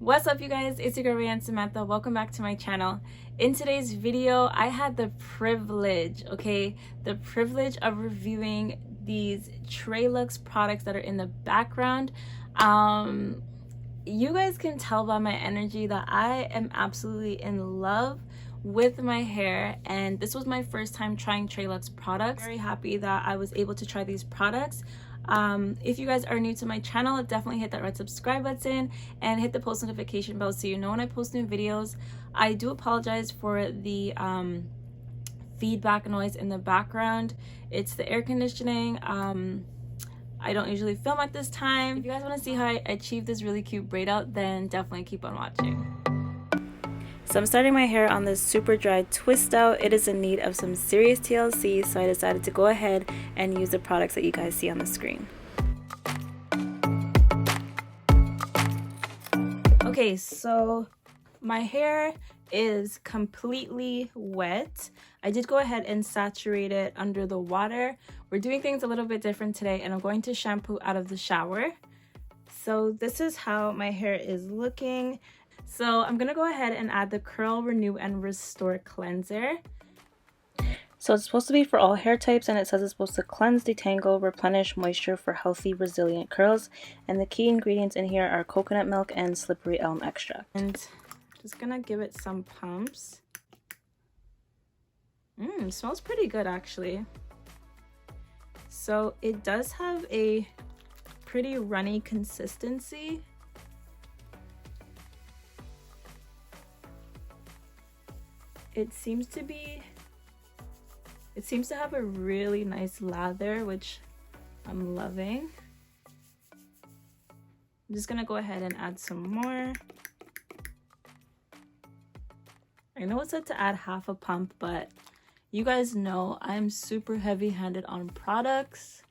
What's up, you guys? It's your girl Samantha. Welcome back to my channel. In today's video, I had the privilege of reviewing these Treluxe products that are in the background. You guys can tell by my energy that I am absolutely in love with my hair, and this was my first time trying Treluxe products. Very happy that I was able to try these products. If you guys are new to my channel, definitely hit that red subscribe button and hit the post notification bell so you know when I post new videos. I do apologize for the feedback noise in the background. It's the air conditioning. I don't usually film at this time. If you guys want to see how I achieve this really cute braid out, then definitely keep on watching. So I'm starting my hair on this super dry twist out. It is in need of some serious TLC, so I decided to go ahead and use the products that you guys see on the screen. Okay, so my hair is completely wet. I did go ahead and saturate it under the water. We're doing things a little bit different today, and I'm going to shampoo out of the shower. So this is how my hair is looking. So I'm gonna go ahead and add the Curl, Renew, and Restore Cleanser. So it's supposed to be for all hair types, and it says it's supposed to cleanse, detangle, replenish moisture for healthy, resilient curls. And the key ingredients in here are coconut milk and slippery elm extract. And just gonna give it some pumps. Smells pretty good actually. So it does have a pretty runny consistency. It seems to have a really nice lather, which I'm loving. I'm just gonna go ahead and add some more. I know it said to add half a pump, but you guys know I'm super heavy-handed on products.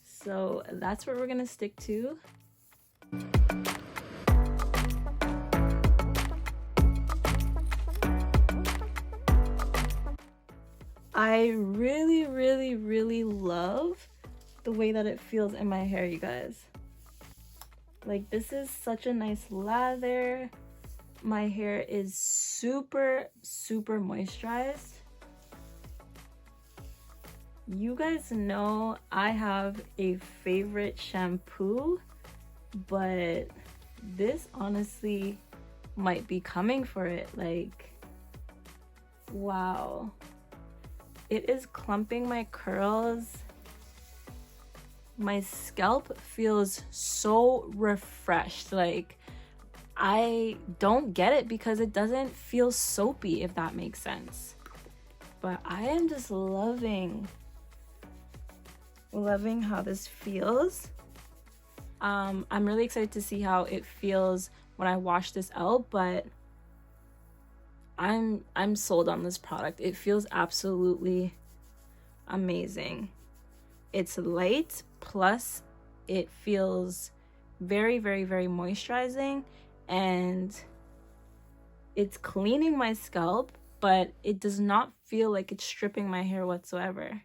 So that's what we're gonna stick to. I really love the way that it feels in my hair, you guys. Like, this is such a nice lather. My hair is super moisturized. You guys know I have a favorite shampoo, but this honestly might be coming for it. Like, wow. It is clumping my curls. My scalp feels so refreshed. Like, I don't get it because it doesn't feel soapy, if that makes sense. But I am just loving how this feels. I'm really excited to see how it feels when I wash this out, but I'm sold on this product. It feels absolutely amazing. It's light, plus it feels very moisturizing, and it's cleaning my scalp, but it does not feel like it's stripping my hair whatsoever.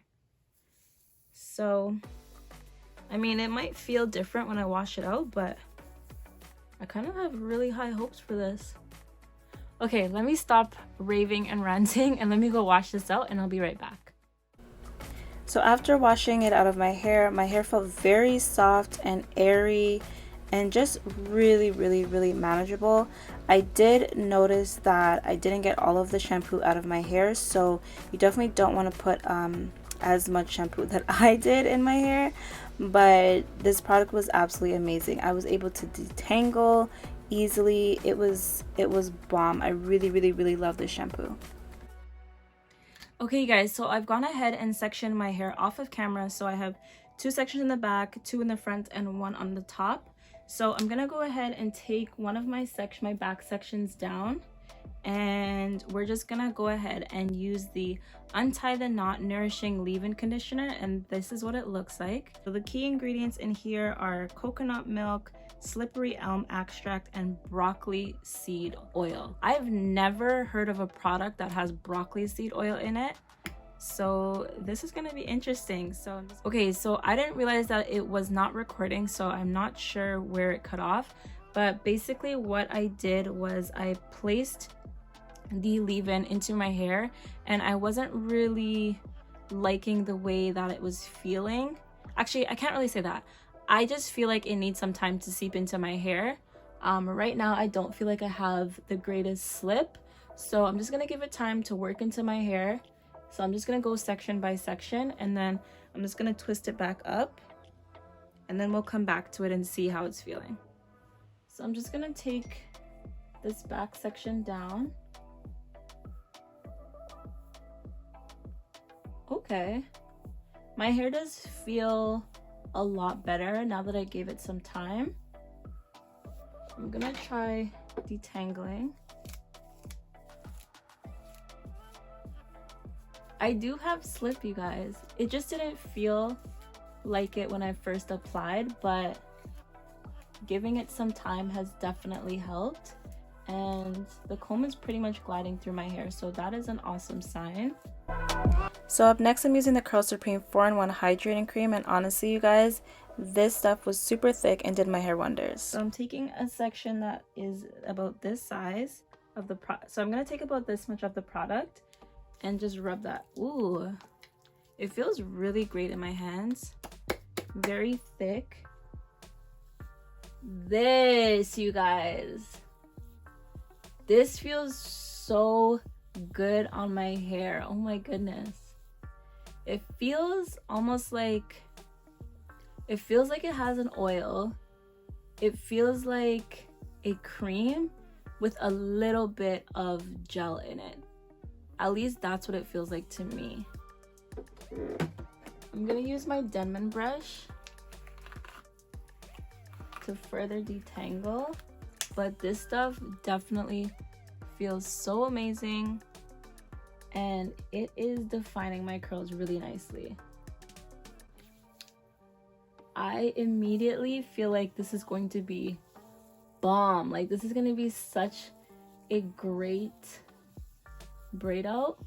So I mean, it might feel different when I wash it out, but I kind of have really high hopes for this. Okay, let me stop raving and ranting and let me go wash this out, and I'll be right back. So after washing it out of my hair felt very soft and airy and just really manageable. I did notice that I didn't get all of the shampoo out of my hair, so you definitely don't want to put as much shampoo that I did in my hair, but this product was absolutely amazing. I was able to detangle easily. It was bomb. I really love this shampoo. Okay guys, so I've gone ahead and sectioned my hair off of camera. So I have 2 sections in the back, 2 in the front, and 1 on the top. So I'm gonna go ahead and take one of my back sections down, and we're just gonna go ahead and use the Untie the Knot Nourishing Leave-In Conditioner, and this is what it looks like. So the key ingredients in here are coconut milk, slippery elm extract, and broccoli seed oil. I've never heard of a product that has broccoli seed oil in it, So this is gonna be interesting. So okay, so I didn't realize that it was not recording, so I'm not sure where it cut off, but basically what I did was I placed the leave-in into my hair, and I wasn't really liking the way that it was feeling. Actually, I can't really say that. I just feel like it needs some time to seep into my hair. Right now I don't feel like I have the greatest slip, so I'm just gonna give it time to work into my hair. So I'm just gonna go section by section, and then I'm just gonna twist it back up, and then we'll come back to it and see how it's feeling. So I'm just gonna take this back section down. Okay, my hair does feel a lot better now that I gave it some time. I'm gonna try detangling. I do have slip, you guys. It just didn't feel like it when I first applied, but giving it some time has definitely helped, and the comb is pretty much gliding through my hair, so that is an awesome sign. So up next, I'm using the Curl Supreme 4-in-1 Hydrating Cream, and honestly, you guys, this stuff was super thick and did my hair wonders. So I'm taking a section that is about this size of the product. So I'm gonna take about this much of the product and just rub that. Ooh, it feels really great in my hands. Very thick. This, you guys, this feels so good on my hair. Oh my goodness. It feels almost like, it feels like it has an oil. It feels like a cream with a little bit of gel in it. At least that's what it feels like to me. I'm gonna use my Denman brush to further detangle, but this stuff definitely feels so amazing, and it is defining my curls really nicely. I immediately feel like this is going to be bomb. Like, this is going to be such a great braid out.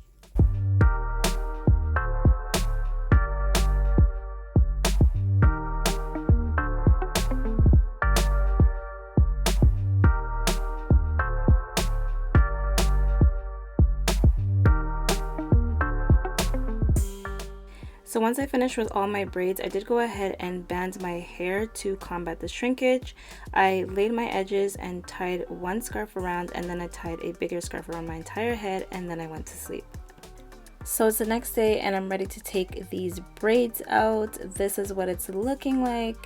So once I finished with all my braids, I did go ahead and band my hair to combat the shrinkage. I laid my edges and tied one scarf around, and then I tied a bigger scarf around my entire head, and then I went to sleep. So it's the next day and I'm ready to take these braids out. This is what it's looking like.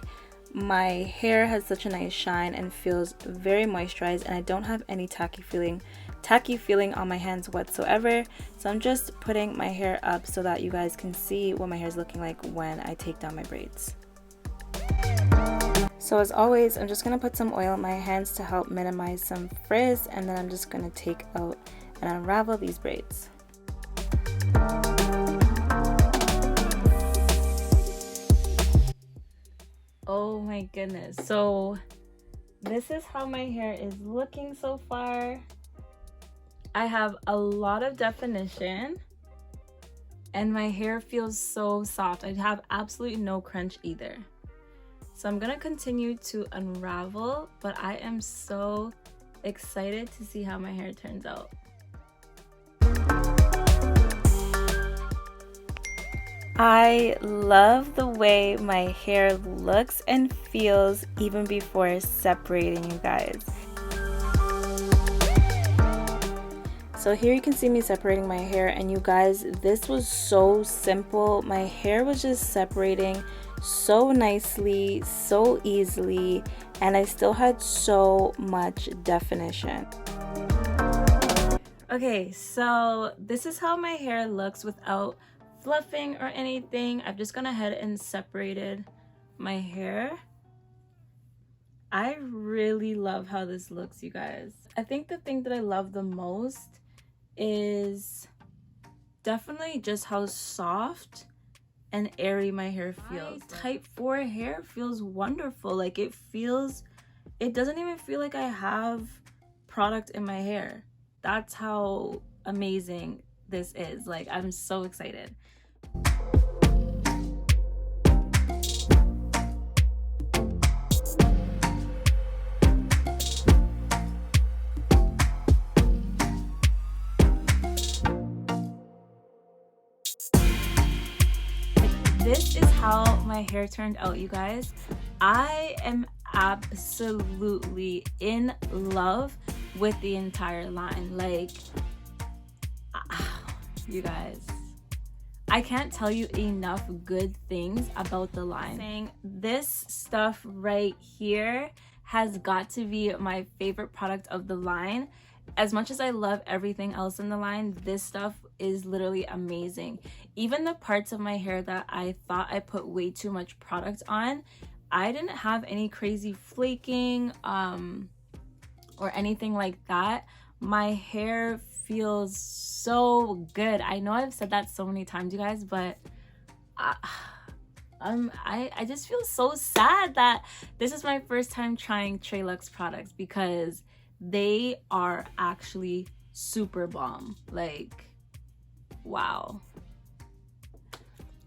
My hair has such a nice shine and feels very moisturized, and I don't have any tacky feeling on my hands whatsoever. So I'm just putting my hair up so that you guys can see what my hair is looking like when I take down my braids. So as always, I'm just going to put some oil on my hands to help minimize some frizz, and then I'm just going to take out and unravel these braids. Oh my goodness. So this is how my hair is looking so far. I have a lot of definition and my hair feels so soft. I have absolutely no crunch either. So I'm gonna continue to unravel, but I am so excited to see how my hair turns out. I love the way my hair looks and feels even before separating, you guys. So here you can see me separating my hair, and you guys, this was so simple. My hair was just separating so nicely, so easily, and I still had so much definition. Okay, so this is how my hair looks without fluffing or anything. I've just gone ahead and separated my hair. I really love how this looks, you guys. I think the thing that I love the most is definitely just how soft and airy my hair feels. Type 4 hair feels wonderful. Like, it doesn't even feel like I have product in my hair. That's how amazing this is. Like, I'm so excited. This is how my hair turned out, you guys. I am absolutely in love with the entire line. Like, you guys, I can't tell you enough good things about the line. Saying this stuff right here has got to be my favorite product of the line. As much as I love everything else in the line, this stuff is literally amazing. Even the parts of my hair that I thought I put way too much product on, I didn't have any crazy flaking or anything like that. My hair feels so good. I know I've said that so many times, you guys, but I just feel so sad that this is my first time trying Treluxe products, because they are actually super bomb. Like, wow.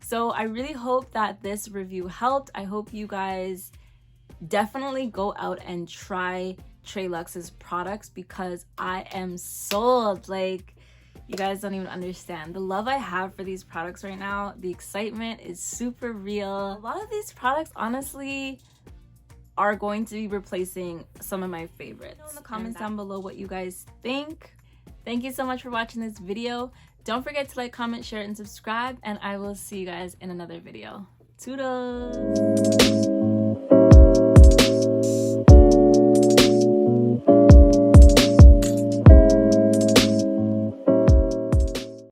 So I really hope that this review helped. I hope you guys definitely go out and try Treluxe's products, because I am sold. Like, you guys don't even understand the love I have for these products right now. The excitement is super real. A lot of these products, honestly, are going to be replacing some of my favorites. Let me know in the comments down below what you guys think. Thank you so much for watching this video. Don't forget to like, comment, share, and subscribe, and I will see you guys in another video. Toodles!